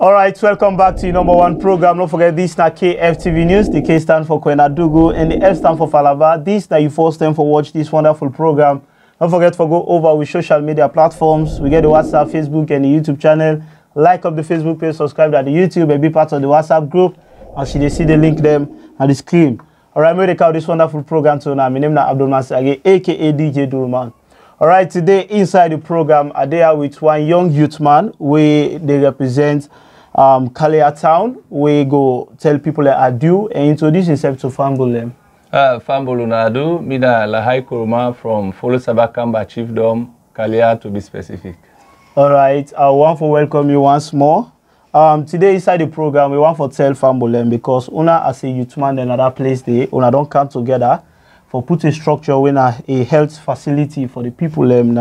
All right, welcome back to your #1 program. Don't forget this na KFTV News. The K stand for Kwenadugu and the F stand for Falaba. This that you first time for watch this wonderful program. Don't forget to go over with social media platforms. We get the WhatsApp, Facebook, and the YouTube channel. Like up the Facebook page, subscribe to the YouTube, and be part of the WhatsApp group. As you see the link them on the screen. All right, we call this wonderful program to now. My name is Abdul Masage, aka DJ Durman. All right, today inside the program, I there with one young youth man. They represent Kalia Town. We go tell people that adieu and introduce yourself to Fambulem. Fambulu Nadu, Mina Lahai Kuruma from Folo Sabakamba Chiefdom, Kalia to be specific. All right, I want to welcome you once more. Today inside the program, we want to tell Fambulem because Una as a youth man in another place there, Una don't come together for put a structure in a health facility for the people in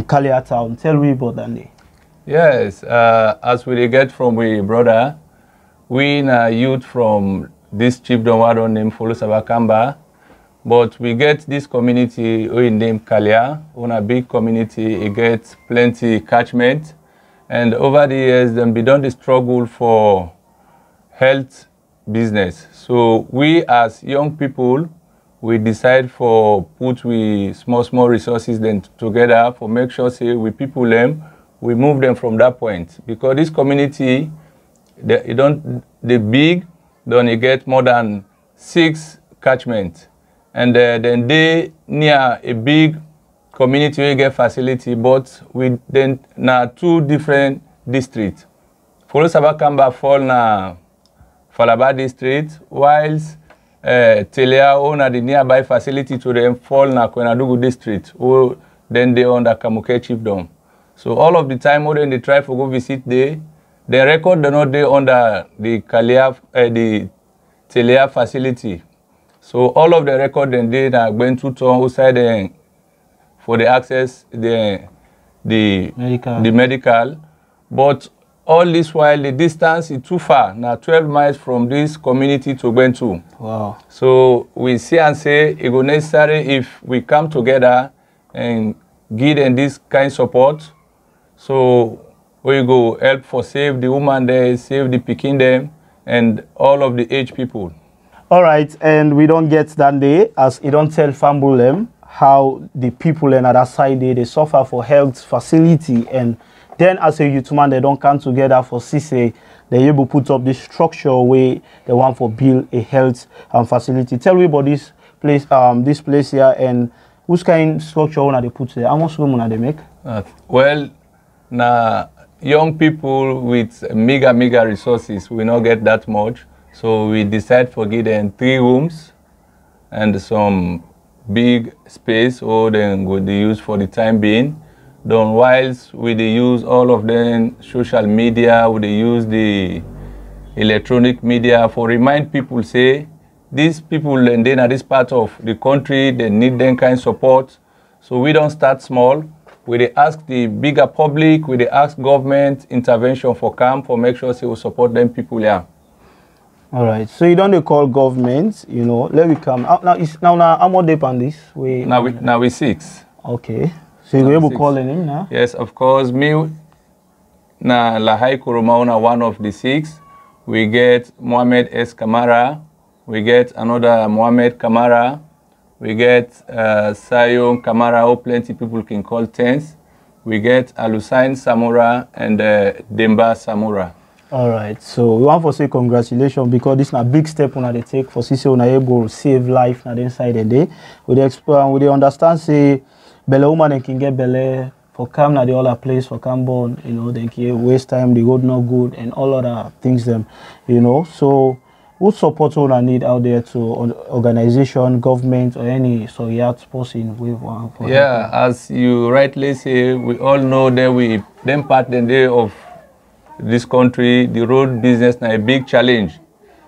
Kalia Town. Tell me about that day. Yes, as we get from we brother, we na youth from this chiefdom named Folo Sabakamba, but we get this community we name Kalia, on a big community, it gets plenty catchment, and over the years them be done the struggle for health business. So we as young people, we decide for put we small resources then together for make sure say we people them. We move them from that point because this community, the big, don't get more than 6 catchment, and then they near a big community we get facility, but we then na 2 different districts. Folo Sabakamba fall na Falaba district, whilst Telia own the nearby facility to them fall na Kwenadugu district, or then they on the Kamuke chiefdom. So all of the time when they try to go visit the record they not there under the Kalia, the Telia facility. So all of the record then they are going to turn outside for the access the medical. But all this while the distance is too far. Now 12 miles from this community to Gwentu. Wow. So we see and say it go necessary if we come together and give them this kind of support. So we go help for save the woman there, save the pikin them, and all of the age people. All right, and we don't get that day as you don't tell Fambulem how the people on other side they suffer for health facility, and then as a youth man they don't come together for CC, they able put up this structure where they want for build a health facility. Tell me about this place here and which kind of structure wanna they put there? How much room wanna they make? Well. Now, young people with mega resources, we not get that much. So we decide for give them 3 rooms and some big space, or then would they use for the time being. Then whilst we they use all of them social media, we they use the electronic media for remind people say these people and then at this part of the country they need them kind of support. So we don't start small. We ask the bigger public, we ask government intervention for camp for make sure they will support them people here. All right. So you don't call government, you know. Let me come. Now how much deep on this? Now we 6. Okay. So you able to call him now? Yes, of course. Me na Lahai Kuruma one of the 6. We get Mohammed S. Kamara. We get another Mohammed Kamara. We get Sayon Kamara, who plenty people can call Tense. We get Alusain Samura and Demba Samura. All right. So we want to say congratulations because this is a big step on they take for CC on able to save life na the inside the day. We understand say Bele woman can get Bele for come na the other place for come born, you know, they can waste time, the road not good and all other things them, you know. So what support will I need out there to organization, government, or any so yacht person with one? Yeah, as you rightly say, we all know that them part the day of this country, the road business na a big challenge.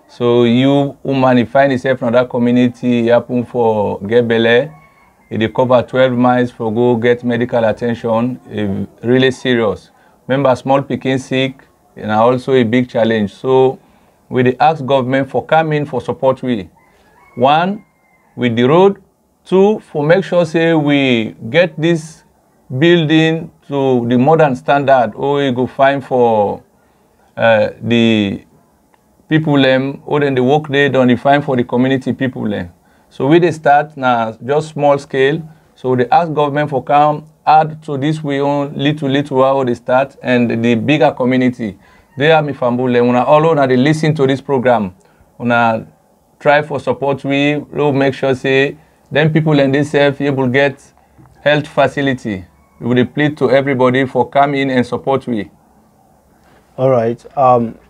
So you woman find yourself in that community, happen for get belle, it cover 12 miles for go get medical attention, really serious. Remember, small pikin sick, and also a big challenge. So we ask government for coming for support. 1, with the road. 2, for make sure say we get this building to the modern standard, or we go find for the people them, or then the work they don't define for the community people them. So we they start now just small scale. So they ask government for come add to this we own little how they start, and the bigger community. They are me fambule. Una all on they listen to this program. Una try for support we make sure say them people and themselves able get health facility. We will plead to everybody for come in and support we. All right.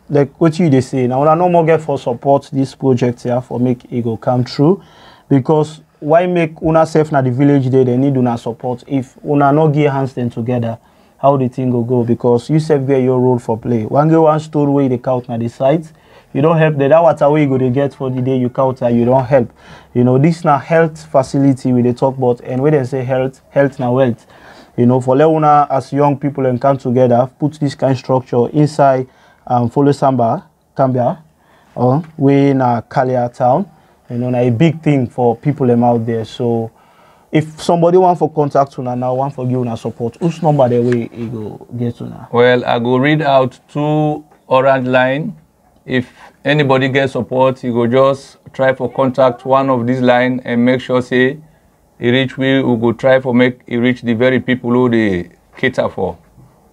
Like what you they say now, I no more get for support this project here for make it go come true, because why make una self na the village there? They need una support. If una no get hands then together, how the thing will go? Because you self get your role for play. One get one store where they count na the sites. You don't help. That water way you go to get for the day you counter. You don't help. You know this na health facility we they talk about, and when they say health na wealth. You know, for Leuna as young people and come together, put this kind of structure inside Follow Samba, Cambia, way in Kalia town. You know, a big thing for people them out there. So if somebody want for contact una now, want for give una support, whose number the way you go get to now? Well, I go read out 2 orange line. If anybody gets support, you go just try for contact one of these line and make sure say he reach we go try for make he reach the very people who they cater for.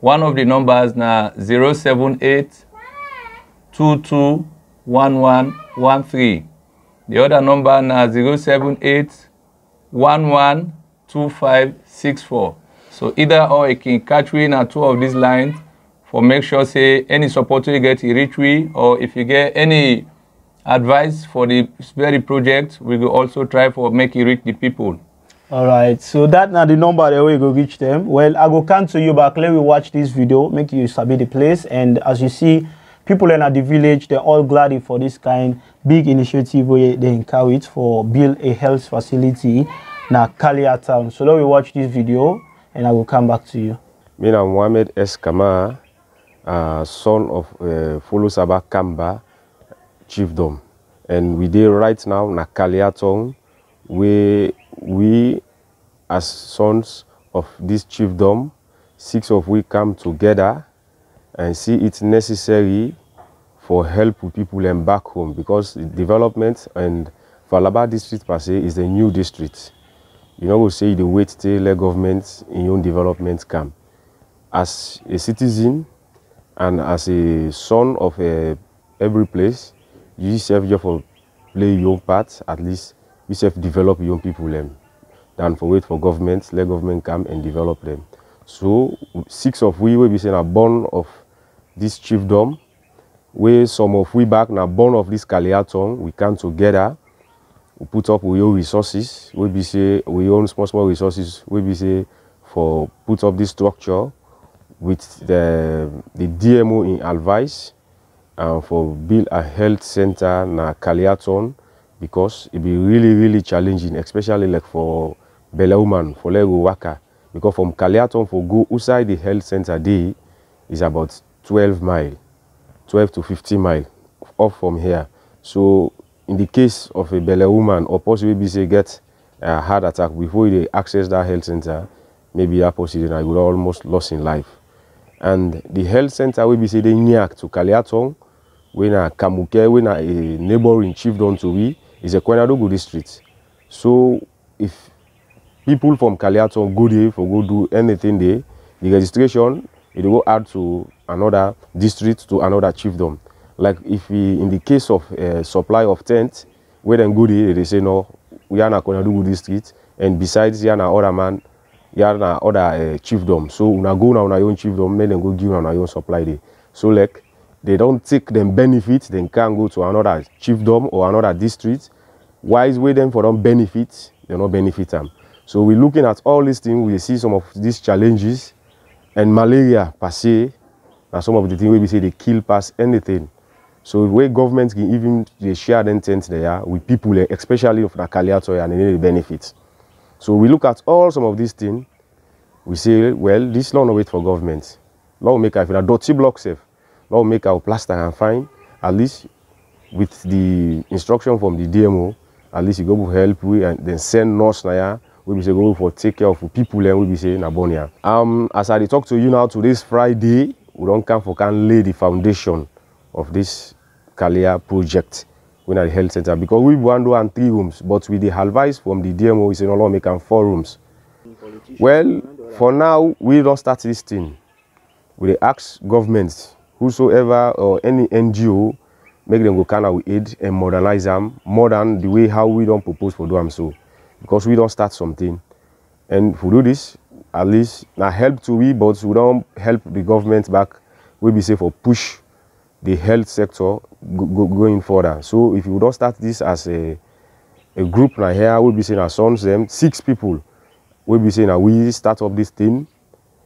One of the numbers na 078 22 1113. The other number na 078 112564. So either or you can catch we na 2 of these lines for make sure say any support you get you reach we, or if you get any advice for the very project, we will also try for make you reach the people. All right, so that now the number the way you go reach them. Well, I go come to you back. Let me watch this video, make you sabi the place, and as you see, people in the village, they're all glad for this kind big initiative where they encourage for build a health facility na Kalia town. So let me watch this video, and I will come back to you. Me na Mohamed S. Kama, son of Follow Samba Kamba chiefdom, and we there right now na Kalia town, where we as sons of this chiefdom, 6 of we come together and see it necessary for help with people and back home, because development and Falaba district per se is a new district. You know, we say the wait till the government in your development come. As a citizen and as a son of every place, you yourself just for play your part, at least you self develop young people them. Than for wait for government, let government come and develop them. So 6 of we will be saying are born of this chiefdom, where some of we back now born of this Kalia town, we come together, we put up we own resources, we be say we own small resources, we be say for put up this structure with the DMO in advice and for build a health center na Kalia town, because it be really challenging, especially like for Belauman, for Lego Waka, because from Kalia town for go outside the health center day is about 12 to 15 miles off from here. So in the case of a Bele woman, or possibly be say get a heart attack before they access that health center, maybe that person I would almost lost in life. And the health center will be say they near to Kalia town, when a Kamuke, when a neighboring chiefdom to we is a Kwenadogo district. So if people from Kalia town go there for go do anything there, the registration it will go add to another district to another chiefdom. Like if we, in the case of supply of tent, where then go there, they say no, we are not going to do district, and besides, you are not other man, you are not other chiefdom. So una go now on your own chiefdom, then go give on your own supply there. So like they don't take them benefits, then can't go to another chiefdom or another district. Wise way them for them benefits, they not benefit them. So we're looking at all these things, we see some of these challenges, and malaria per se, and some of the things we say they kill past anything. So where governments can even they share the intent there with people, especially of the Kaliato and any benefits. So we look at all some of these things, we say, well, this law no wait for government. Law will make a dirty block safe. Law will make our plaster and fine, at least with the instruction from the DMO, at least you go to help we and then send nurse now. We be say go for take care of people and we be say na Bonia. As I talk to you now today's Friday, we don't come for can lay the foundation of this Kalia project in the health center, because we want to have 3 rooms, but with the advice from the DMO, we say no longer make 4 rooms. Well, for now, we don't start this thing. We ask governments, whosoever or any NGO, make them go kind of aid and modernize them more than the way how we don't propose for them so. Because we don't start something. And if we do this, at least now help to we, but we don't help the government back. We be safe for push the health sector going further. So if you don't start this as a group now here, we'll be saying our sons, them 6 people. We'll be saying that we start up this thing,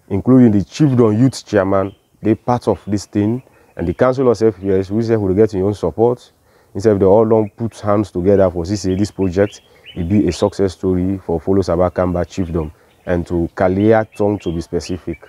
including the Chiefdom Youth Chairman. They part of this thing, and the council of FPS, we say we'll get your own support. Instead of they all don't put hands together for this project, it be a success story for Follow Sabah Kamba Chiefdom and to Kalia Tong to be specific.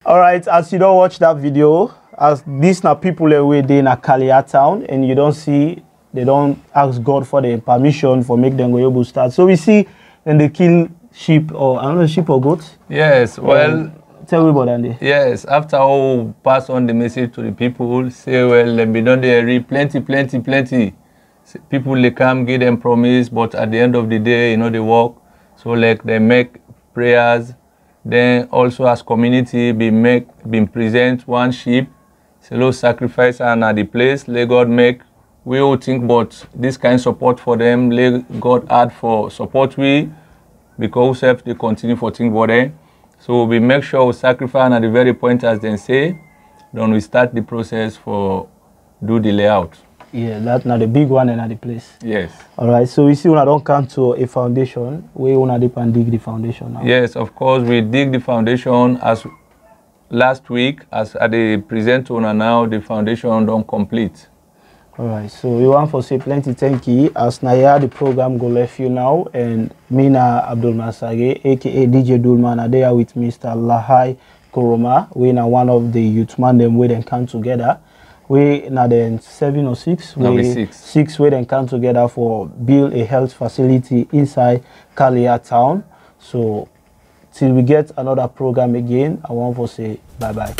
All right, as you don't watch that video, as these now people away there in a Kalia town, and you don't see, they don't ask God for the permission for make them go able to start. So we see when they kill sheep, or I don't know, sheep or goats. Yes, well, tell me about that. Yes, after all, pass on the message to the people, say, well, let me done there, plenty. People, they come, give them promise, but at the end of the day, you know, they work. So, like, they make prayers. Then also as community, been present 1 sheep, say, Lord, sacrifice and at the place, let God make. We all think about this kind of support for them, let God add for support we, because we have to continue for think about them. So we make sure we sacrifice, and at the very point as they say, then we start the process for do the layout. Yeah, that's not the big one and at the place. Yes. All right, so we see when I don't come to a foundation, we want to dig the foundation now. Yes, of course, we dig the foundation as last week, as at the present owner now, the foundation don't complete. All right, so we want to say plenty thank you. As Naya, the program go left you now, and Mina Abdul Masage, aka DJ Dulman, are there with Mr. Lahai Koroma. We are one of the youth man them where they come together. We now then 7 or 6. No, we 6 where they come together for build a health facility inside Kalia town. So till we get another program again, I want to say bye bye.